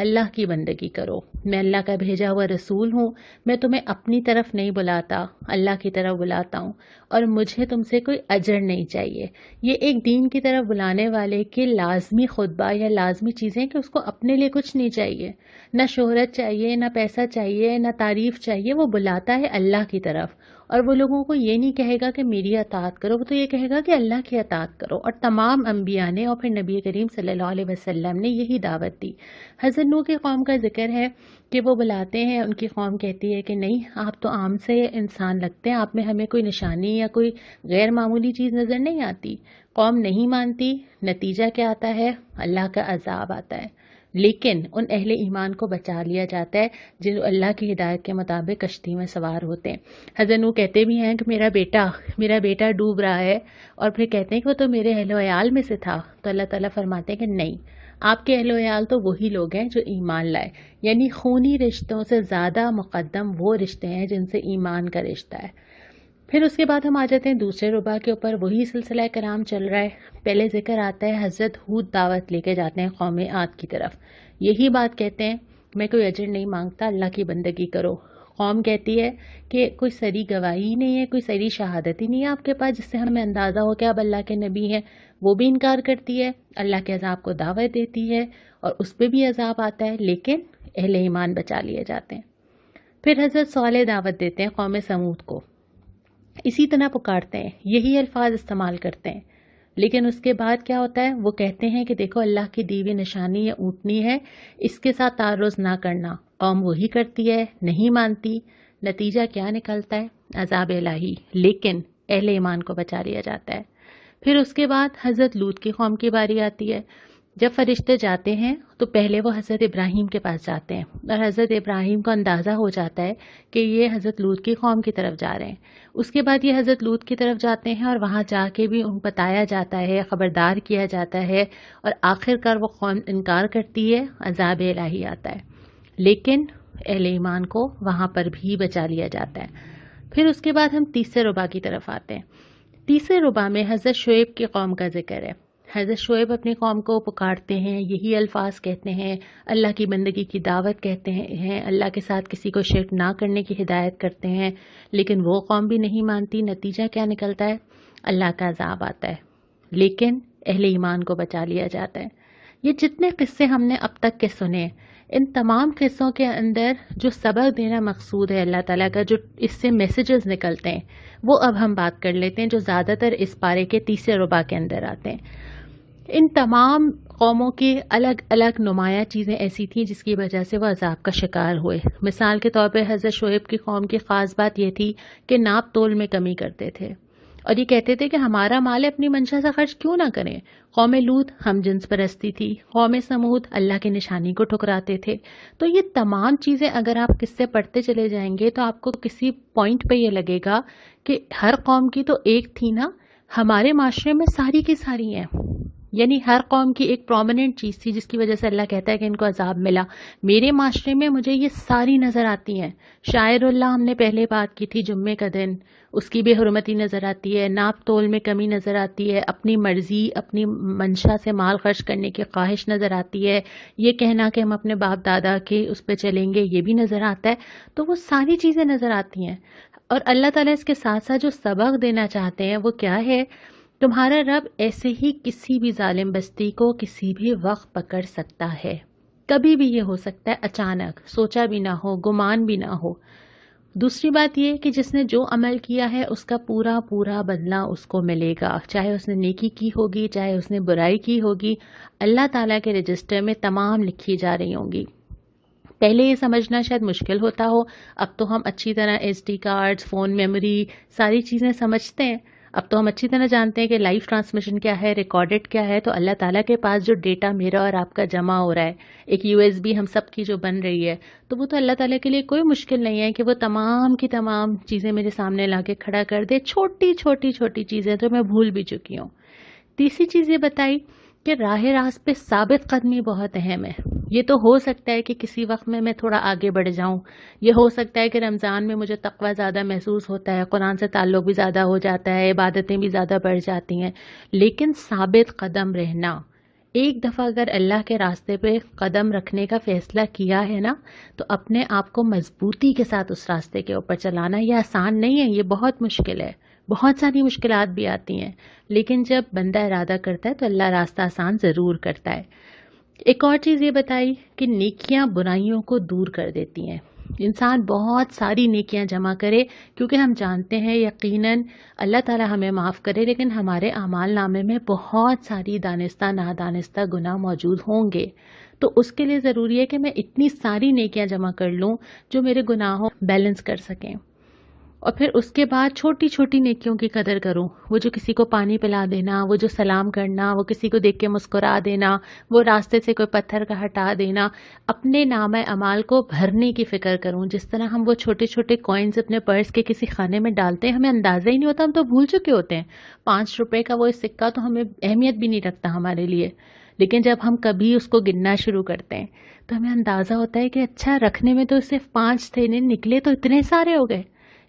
اللہ کی بندگی کرو، میں اللہ کا بھیجا ہوا رسول ہوں، میں تمہیں اپنی طرف نہیں بلاتا، اللہ کی طرف بلاتا ہوں، اور مجھے تم سے کوئی اجر نہیں چاہیے۔ یہ ایک دین کی طرف بلانے والے کے لازمی خطبہ یا لازمی چیزیں کہ اس کو اپنے لیے کچھ نہیں چاہیے، نہ شہرت چاہیے، نہ پیسہ چاہیے، نہ تعریف چاہیے، وہ بلاتا ہے اللہ کی طرف۔ اور وہ لوگوں کو یہ نہیں کہے گا کہ میری اطاعت کرو، وہ تو یہ کہے گا کہ اللہ کی اطاعت کرو۔ اور تمام انبیاء نے اور پھر نبی کریم صلی اللہ علیہ وسلم نے یہی دعوت دی۔ حضرت نوح کی قوم کا ذکر ہے کہ وہ بلاتے ہیں، ان کی قوم کہتی ہے کہ نہیں، آپ تو عام سے انسان لگتے ہیں، آپ میں ہمیں کوئی نشانی یا کوئی غیر معمولی چیز نظر نہیں آتی۔ قوم نہیں مانتی، نتیجہ کیا آتا ہے؟ اللہ کا عذاب آتا ہے۔ لیکن ان اہل ایمان کو بچا لیا جاتا ہے جو اللہ کی ہدایت کے مطابق کشتی میں سوار ہوتے ہیں۔ حضرت نوح کہتے بھی ہیں کہ میرا بیٹا ڈوب رہا ہے، اور پھر کہتے ہیں کہ وہ تو میرے اہل و عیال میں سے تھا، تو اللہ تعالیٰ فرماتے ہیں کہ نہیں، آپ کے اہل و عیال تو وہی لوگ ہیں جو ایمان لائے، یعنی خونی رشتوں سے زیادہ مقدم وہ رشتے ہیں جن سے ایمان کا رشتہ ہے۔ پھر اس کے بعد ہم آ جاتے ہیں دوسرے ربا کے اوپر، وہی سلسلہ کرام چل رہا ہے۔ پہلے ذکر آتا ہے حضرت ہود دعوت لے کے جاتے ہیں قوم عاد کی طرف، یہی بات کہتے ہیں میں کوئی اجر نہیں مانگتا، اللہ کی بندگی کرو۔ قوم کہتی ہے کہ کوئی سری گواہی نہیں ہے، کوئی سری شہادت ہی نہیں ہے آپ کے پاس جس سے ہمیں اندازہ ہو کہ آپ اللہ کے نبی ہیں۔ وہ بھی انکار کرتی ہے، اللہ کے عذاب کو دعوت دیتی ہے، اور اس پہ بھی عذاب آتا ہے، لیکن اہل ایمان بچا لیے جاتے ہیں۔ پھر حضرت صالح دعوت دیتے ہیں قوم سمود کو، اسی طرح پکارتے ہیں، یہی الفاظ استعمال کرتے ہیں، لیکن اس کے بعد کیا ہوتا ہے؟ وہ کہتے ہیں کہ دیکھو اللہ کی دی ہوئی نشانی یہ اونٹنی ہے، اس کے ساتھ تعرض نہ کرنا۔ قوم وہی کرتی ہے، نہیں مانتی، نتیجہ کیا نکلتا ہے؟ عذاب الہی، لیکن اہل ایمان کو بچا لیا جاتا ہے۔ پھر اس کے بعد حضرت لوط کی قوم کی باری آتی ہے۔ جب فرشتے جاتے ہیں تو پہلے وہ حضرت ابراہیم کے پاس جاتے ہیں، اور حضرت ابراہیم کو اندازہ ہو جاتا ہے کہ یہ حضرت لوط کی قوم کی طرف جا رہے ہیں۔ اس کے بعد یہ حضرت لوط کی طرف جاتے ہیں، اور وہاں جا کے بھی ان بتایا جاتا ہے، خبردار کیا جاتا ہے، اور آخر کار وہ قوم انکار کرتی ہے، عذاب الہی آتا ہے، لیکن اہل ایمان کو وہاں پر بھی بچا لیا جاتا ہے۔ پھر اس کے بعد ہم تیسرے ربا کی طرف آتے ہیں۔ تیسرے ربا میں حضرت شعیب کی قوم کا ذکر ہے۔ حضرت شعیب اپنی قوم کو پکارتے ہیں، یہی الفاظ کہتے ہیں، اللہ کی بندگی کی دعوت کہتے ہیں، اللہ کے ساتھ کسی کو شرک نہ کرنے کی ہدایت کرتے ہیں، لیکن وہ قوم بھی نہیں مانتی۔ نتیجہ کیا نکلتا ہے؟ اللہ کا عذاب آتا ہے، لیکن اہل ایمان کو بچا لیا جاتا ہے۔ یہ جتنے قصے ہم نے اب تک کے سنے، ان تمام قصوں کے اندر جو سبق دینا مقصود ہے اللہ تعالیٰ کا، جو اس سے میسیجز نکلتے ہیں، وہ اب ہم بات کر لیتے ہیں، جو زیادہ تر اس پارے کے تیسرے ربا کے اندر آتے ہیں۔ ان تمام قوموں کی الگ الگ نمایاں چیزیں ایسی تھیں جس کی وجہ سے وہ عذاب کا شکار ہوئے۔ مثال کے طور پہ حضرت شعیب کی قوم کی خاص بات یہ تھی کہ ناپ تول میں کمی کرتے تھے، اور یہ کہتے تھے کہ ہمارا مال اپنی منشا سے خرچ کیوں نہ کریں۔ قوم لوط ہم جنس پرستی تھی، قوم سمود اللہ کی نشانی کو ٹھکراتے تھے۔ تو یہ تمام چیزیں اگر آپ قصے پڑھتے چلے جائیں گے تو آپ کو کسی پوائنٹ پہ یہ لگے گا کہ ہر قوم کی تو ایک تھی نا، ہمارے معاشرے میں ساری کی ساری ہیں، یعنی ہر قوم کی ایک پرومیننٹ چیز تھی جس کی وجہ سے اللہ کہتا ہے کہ ان کو عذاب ملا۔ میرے معاشرے میں مجھے یہ ساری نظر آتی ہیں۔ شاعر اللہ ہم نے پہلے بات کی تھی، جمعے کا دن، اس کی بے حرمتی نظر آتی ہے، ناپ تول میں کمی نظر آتی ہے، اپنی مرضی اپنی منشا سے مال خرچ کرنے کی خواہش نظر آتی ہے، یہ کہنا کہ ہم اپنے باپ دادا کے اس پہ چلیں گے یہ بھی نظر آتا ہے۔ تو وہ ساری چیزیں نظر آتی ہیں، اور اللہ تعالیٰ اس کے ساتھ ساتھ جو سبق دینا چاہتے ہیں وہ کیا ہے؟ تمہارا رب ایسے ہی کسی بھی ظالم بستی کو کسی بھی وقت پکڑ سکتا ہے، کبھی بھی یہ ہو سکتا ہے، اچانک، سوچا بھی نہ ہو، گمان بھی نہ ہو۔ دوسری بات یہ کہ جس نے جو عمل کیا ہے اس کا پورا پورا بدلہ اس کو ملے گا، چاہے اس نے نیکی کی ہوگی چاہے اس نے برائی کی ہوگی، اللہ تعالیٰ کے رجسٹر میں تمام لکھی جا رہی ہوں گی۔ پہلے یہ سمجھنا شاید مشکل ہوتا ہو، اب تو ہم اچھی طرح S D cards, phone memory, ساری چیزیں سمجھتے ہیں۔ اب تو ہم اچھی طرح جانتے ہیں کہ لائیو ٹرانسمیشن کیا ہے، ریکارڈڈ کیا ہے۔ تو اللہ تعالیٰ کے پاس جو ڈیٹا میرا اور آپ کا جمع ہو رہا ہے، ایک یو ایس بی ہم سب کی جو بن رہی ہے، تو وہ تو اللہ تعالیٰ کے لیے کوئی مشکل نہیں ہے کہ وہ تمام کی تمام چیزیں میرے سامنے لا کے کھڑا کر دے، چھوٹی چھوٹی چھوٹی چیزیں تو میں بھول بھی چکی ہوں۔ تیسری چیز یہ بتائی کہ راہ راست پہ ثابت قدمی بہت اہم ہے۔ یہ تو ہو سکتا ہے کہ کسی وقت میں تھوڑا آگے بڑھ جاؤں، یہ ہو سکتا ہے کہ رمضان میں مجھے تقویٰ زیادہ محسوس ہوتا ہے، قرآن سے تعلق بھی زیادہ ہو جاتا ہے، عبادتیں بھی زیادہ بڑھ جاتی ہیں، لیکن ثابت قدم رہنا، ایک دفعہ اگر اللہ کے راستے پہ قدم رکھنے کا فیصلہ کیا ہے نا، تو اپنے آپ کو مضبوطی کے ساتھ اس راستے کے اوپر چلانا یہ آسان نہیں ہے، یہ بہت مشکل ہے، بہت ساری مشکلات بھی آتی ہیں، لیکن جب بندہ ارادہ کرتا ہے تو اللہ راستہ آسان ضرور کرتا ہے۔ ایک اور چیز یہ بتائی کہ نیکیاں برائیوں کو دور کر دیتی ہیں۔ انسان بہت ساری نیکیاں جمع کرے، کیونکہ ہم جانتے ہیں یقیناً اللہ تعالی ہمیں معاف کرے، لیکن ہمارے اعمال نامے میں بہت ساری دانستہ نادانستہ گناہ موجود ہوں گے، تو اس کے لیے ضروری ہے کہ میں اتنی ساری نیکیاں جمع کر لوں جو میرے گناہوں بیلنس کر سکیں، اور پھر اس کے بعد چھوٹی چھوٹی نیکیوں کی قدر کروں، وہ جو کسی کو پانی پلا دینا، وہ جو سلام کرنا، وہ کسی کو دیکھ کے مسکرا دینا، وہ راستے سے کوئی پتھر کا ہٹا دینا، اپنے نامہ اعمال کو بھرنے کی فکر کروں۔ جس طرح ہم وہ چھوٹے چھوٹے کوئنز اپنے پرس کے کسی خانے میں ڈالتے ہیں، ہمیں اندازہ ہی نہیں ہوتا، ہم تو بھول چکے ہوتے ہیں۔ 5 روپے کا وہ سکہ تو ہمیں اہمیت بھی نہیں رکھتا ہمارے لیے، لیکن جب ہم کبھی اس کو گننا شروع کرتے ہیں تو ہمیں اندازہ ہوتا ہے کہ اچھا رکھنے میں تو صرف 5 تھے، نکلے تو اتنے سارے ہو گئے۔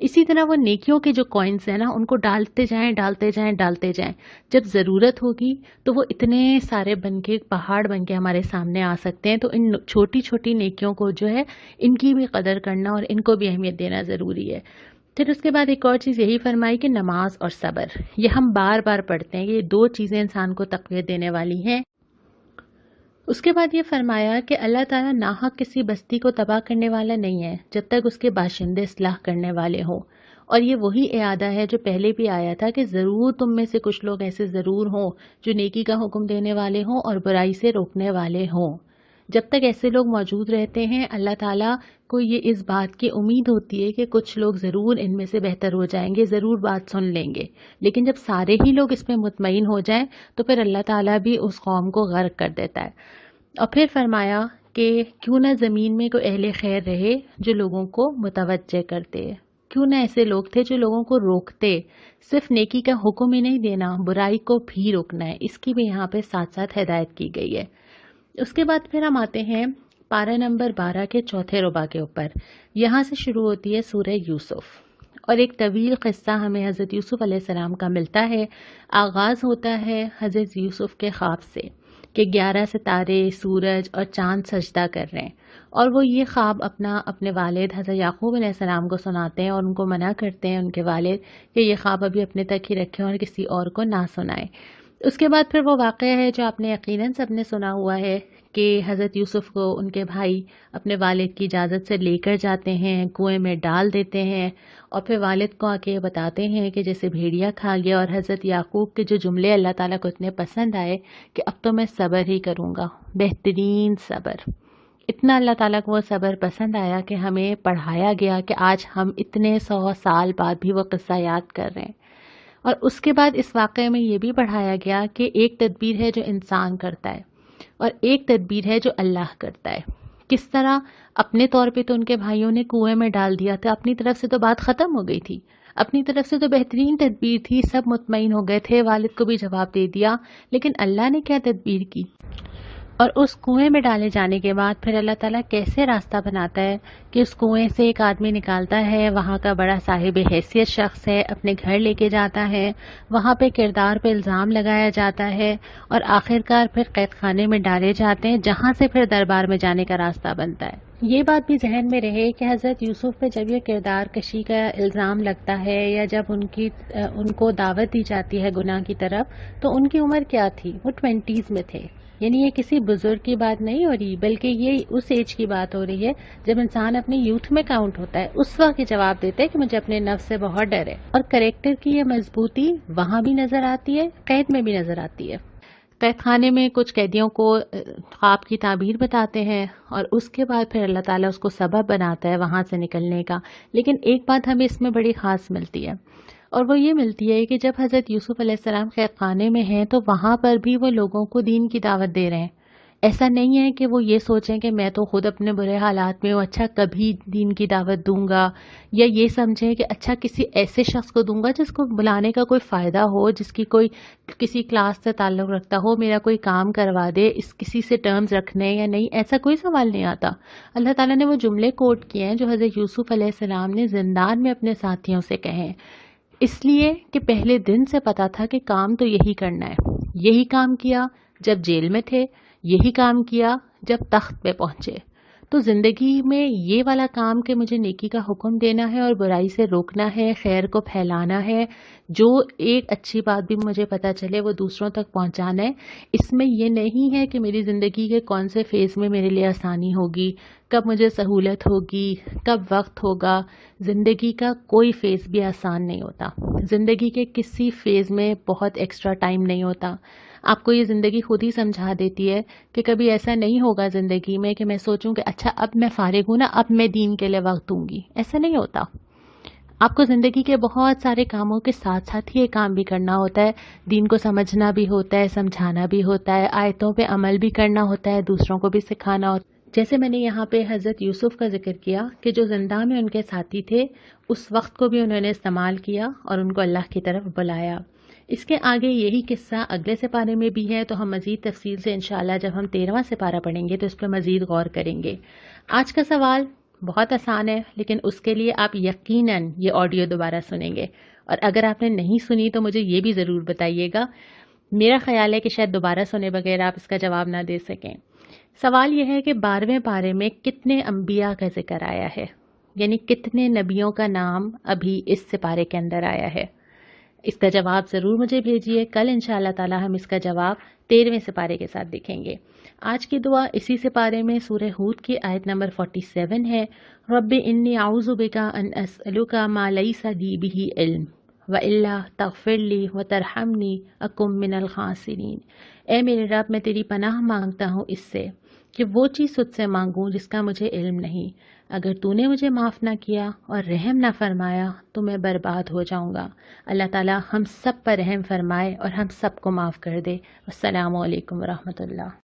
اسی طرح وہ نیکیوں کے جو کوئنز ہیں نا، ان کو ڈالتے جائیں ڈالتے جائیں ڈالتے جائیں، جب ضرورت ہوگی تو وہ اتنے سارے بن کے پہاڑ بن کے ہمارے سامنے آ سکتے ہیں۔ تو ان چھوٹی چھوٹی نیکیوں کو جو ہے ان کی بھی قدر کرنا اور ان کو بھی اہمیت دینا ضروری ہے۔ پھر اس کے بعد ایک اور چیز یہی فرمائی کہ نماز اور صبر، یہ ہم بار بار پڑھتے ہیں، یہ 2 چیزیں انسان کو تقویت دینے والی ہیں۔ اس کے بعد یہ فرمایا کہ اللہ تعالیٰ ناحق کسی بستی کو تباہ کرنے والا نہیں ہے جب تک اس کے باشندے اصلاح کرنے والے ہوں، اور یہ وہی اعادہ ہے جو پہلے بھی آیا تھا کہ ضرور تم میں سے کچھ لوگ ایسے ضرور ہوں جو نیکی کا حکم دینے والے ہوں اور برائی سے روکنے والے ہوں۔ جب تک ایسے لوگ موجود رہتے ہیں، اللہ تعالیٰ کو یہ اس بات کی امید ہوتی ہے کہ کچھ لوگ ضرور ان میں سے بہتر ہو جائیں گے، ضرور بات سن لیں گے، لیکن جب سارے ہی لوگ اس میں مطمئن ہو جائیں تو پھر اللہ تعالیٰ بھی اس قوم کو غرق کر دیتا ہے۔ اور پھر فرمایا کہ کیوں نہ زمین میں کوئی اہل خیر رہے جو لوگوں کو متوجہ کرتے، کیوں نہ ایسے لوگ تھے جو لوگوں کو روکتے، صرف نیکی کا حکم ہی نہیں دینا، برائی کو بھی روکنا ہے، اس کی بھی یہاں پہ ساتھ ساتھ ہدایت کی گئی ہے۔ اس کے بعد پھر ہم آتے ہیں پارہ نمبر 12 کے چوتھے ربع کے اوپر۔ یہاں سے شروع ہوتی ہے سورہ یوسف، اور ایک طویل قصہ ہمیں حضرت یوسف علیہ السلام کا ملتا ہے۔ آغاز ہوتا ہے حضرت یوسف کے خواب سے کہ 11 ستارے، سورج اور چاند سجدہ کر رہے ہیں، اور وہ یہ خواب اپنے والد حضرت یعقوب علیہ السلام کو سناتے ہیں، اور ان کو منع کرتے ہیں ان کے والد کہ یہ خواب ابھی اپنے تک ہی رکھیں اور کسی اور کو نہ سنائیں۔ اس کے بعد پھر وہ واقعہ ہے جو آپ نے یقیناً سب نے سنا ہوا ہے کہ حضرت یوسف کو ان کے بھائی اپنے والد کی اجازت سے لے کر جاتے ہیں، کنویں میں ڈال دیتے ہیں، اور پھر والد کو آ کے بتاتے ہیں کہ جیسے بھیڑیا کھا گیا، اور حضرت یعقوب کے جو جملے اللہ تعالیٰ کو اتنے پسند آئے کہ اب تو میں صبر ہی کروں گا، بہترین صبر۔ اتنا اللہ تعالیٰ کو وہ صبر پسند آیا کہ ہمیں پڑھایا گیا کہ آج ہم اتنے 100 سال بعد بھی وہ قصہ یاد کر رہے ہیں۔ اور اس کے بعد اس واقعے میں یہ بھی پڑھایا گیا کہ ایک تدبیر ہے جو انسان کرتا ہے اور ایک تدبیر ہے جو اللہ کرتا ہے۔ کس طرح اپنے طور پہ تو ان کے بھائیوں نے کنویں میں ڈال دیا تھا، اپنی طرف سے تو بات ختم ہو گئی تھی، اپنی طرف سے تو بہترین تدبیر تھی، سب مطمئن ہو گئے تھے، والد کو بھی جواب دے دیا، لیکن اللہ نے کیا تدبیر کی، اور اس کنویں میں ڈالے جانے کے بعد پھر اللہ تعالیٰ کیسے راستہ بناتا ہے کہ اس کنویں سے ایک آدمی نکالتا ہے، وہاں کا بڑا صاحب حیثیت شخص ہے، اپنے گھر لے کے جاتا ہے، وہاں پہ کردار پہ الزام لگایا جاتا ہے، اور آخرکار پھر قید خانے میں ڈالے جاتے ہیں، جہاں سے پھر دربار میں جانے کا راستہ بنتا ہے۔ یہ بات بھی ذہن میں رہے کہ حضرت یوسف پہ جب یہ کردار کشی کا الزام لگتا ہے یا جب ان کو دعوت دی جاتی ہے گناہ کی طرف، تو ان کی عمر کیا تھی؟ وہ 20s میں تھے، یعنی یہ کسی بزرگ کی بات نہیں ہو رہی، بلکہ یہ اس ایج کی بات ہو رہی ہے جب انسان اپنے یوتھ میں کاؤنٹ ہوتا ہے، اس وقت یہ جواب دیتے ہیں کہ مجھے اپنے نفس سے بہت ڈر ہے۔ اور کریکٹر کی یہ مضبوطی وہاں بھی نظر آتی ہے، قید میں بھی نظر آتی ہے۔ قید خانے میں کچھ قیدیوں کو خواب کی تعبیر بتاتے ہیں، اور اس کے بعد پھر اللہ تعالیٰ اس کو سبب بناتا ہے وہاں سے نکلنے کا۔ لیکن ایک بات ہمیں اس میں بڑی خاص ملتی ہے، اور وہ یہ ملتی ہے کہ جب حضرت یوسف علیہ السلام قید خانے میں ہیں تو وہاں پر بھی وہ لوگوں کو دین کی دعوت دے رہے ہیں۔ ایسا نہیں ہے کہ وہ یہ سوچیں کہ میں تو خود اپنے برے حالات میں ہوں، اچھا کبھی دین کی دعوت دوں گا، یا یہ سمجھیں کہ اچھا کسی ایسے شخص کو دوں گا جس کو بلانے کا کوئی فائدہ ہو، جس کی کوئی کسی کلاس سے تعلق رکھتا ہو، میرا کوئی کام کروا دے، اس کسی سے ٹرمز رکھنے یا نہیں، ایسا کوئی سوال نہیں آتا۔ اللہ تعالیٰ نے وہ جملے کوٹ کیے ہیں جو حضرت یوسف علیہ السلام نے زندان میں اپنے ساتھیوں سے کہے ہیں، اس لیے کہ پہلے دن سے پتا تھا کہ کام تو یہی کرنا ہے، یہی کام کیا، جب جیل میں تھے یہی کام کیا، جب تخت پہ پہنچے۔ تو زندگی میں یہ والا کام کہ مجھے نیکی کا حکم دینا ہے اور برائی سے روکنا ہے، خیر کو پھیلانا ہے، جو ایک اچھی بات بھی مجھے پتہ چلے وہ دوسروں تک پہنچانا ہے، اس میں یہ نہیں ہے کہ میری زندگی کے کون سے فیز میں میرے لیے آسانی ہوگی، کب مجھے سہولت ہوگی، کب وقت ہوگا۔ زندگی کا کوئی فیز بھی آسان نہیں ہوتا، زندگی کے کسی فیز میں بہت ایکسٹرا ٹائم نہیں ہوتا۔ آپ کو یہ زندگی خود ہی سمجھا دیتی ہے کہ کبھی ایسا نہیں ہوگا زندگی میں کہ میں سوچوں کہ اچھا اب میں فارغ ہوں نا، اب میں دین کے لیے وقت دوں گی، ایسا نہیں ہوتا۔ آپ کو زندگی کے بہت سارے کاموں کے ساتھ ساتھ ہی یہ کام بھی کرنا ہوتا ہے، دین کو سمجھنا بھی ہوتا ہے، سمجھانا بھی ہوتا ہے، آیتوں پہ عمل بھی کرنا ہوتا ہے، دوسروں کو بھی سکھانا ہوتا ہے۔ جیسے میں نے یہاں پہ حضرت یوسف کا ذکر کیا کہ جو زندان میں ان کے ساتھی تھے، اس وقت کو بھی انہوں نے استعمال کیا اور ان کو اللہ کی طرف بلایا۔ اس کے آگے یہی قصہ اگلے سپارے میں بھی ہے، تو ہم مزید تفصیل سے انشاءاللہ جب ہم 13واں سپارہ پڑھیں گے تو اس پہ مزید غور کریں گے۔ آج کا سوال بہت آسان ہے، لیکن اس کے لیے آپ یقیناً یہ آڈیو دوبارہ سنیں گے، اور اگر آپ نے نہیں سنی تو مجھے یہ بھی ضرور بتائیے گا۔ میرا خیال ہے کہ شاید دوبارہ سنے بغیر آپ اس کا جواب نہ دے سکیں۔ سوال یہ ہے کہ 12ویں پارے میں کتنے انبیاء کا ذکر آیا ہے، یعنی کتنے نبیوں کا نام ابھی اس سپارے کے اندر آیا ہے۔ اس کا جواب ضرور مجھے بھیجیے، کل انشاءاللہ تعالی ہم اس کا جواب 13ویں سپارے کے ساتھ دیکھیں گے۔ آج کی دعا اسی سپارے میں سورہ ہود کی آیت نمبر 47 ہے، رب انی اعوذ بک ان اسألک ما لیس لی بہ علم وَإِلَّا تَغْفِرْ لِي وَتَرْحَمْنِي أَكُن مِّنَ الْخَاسِرِينَ۔ اے میرے رب، میں تیری پناہ مانگتا ہوں اس سے کہ وہ چیز تجھ سے مانگوں جس کا مجھے علم نہیں، اگر تو نے مجھے معاف نہ کیا اور رحم نہ فرمایا تو میں برباد ہو جاؤں گا۔ اللہ تعالی ہم سب پر رحم فرمائے اور ہم سب کو معاف کر دے۔ السلام علیکم ورحمۃ اللہ۔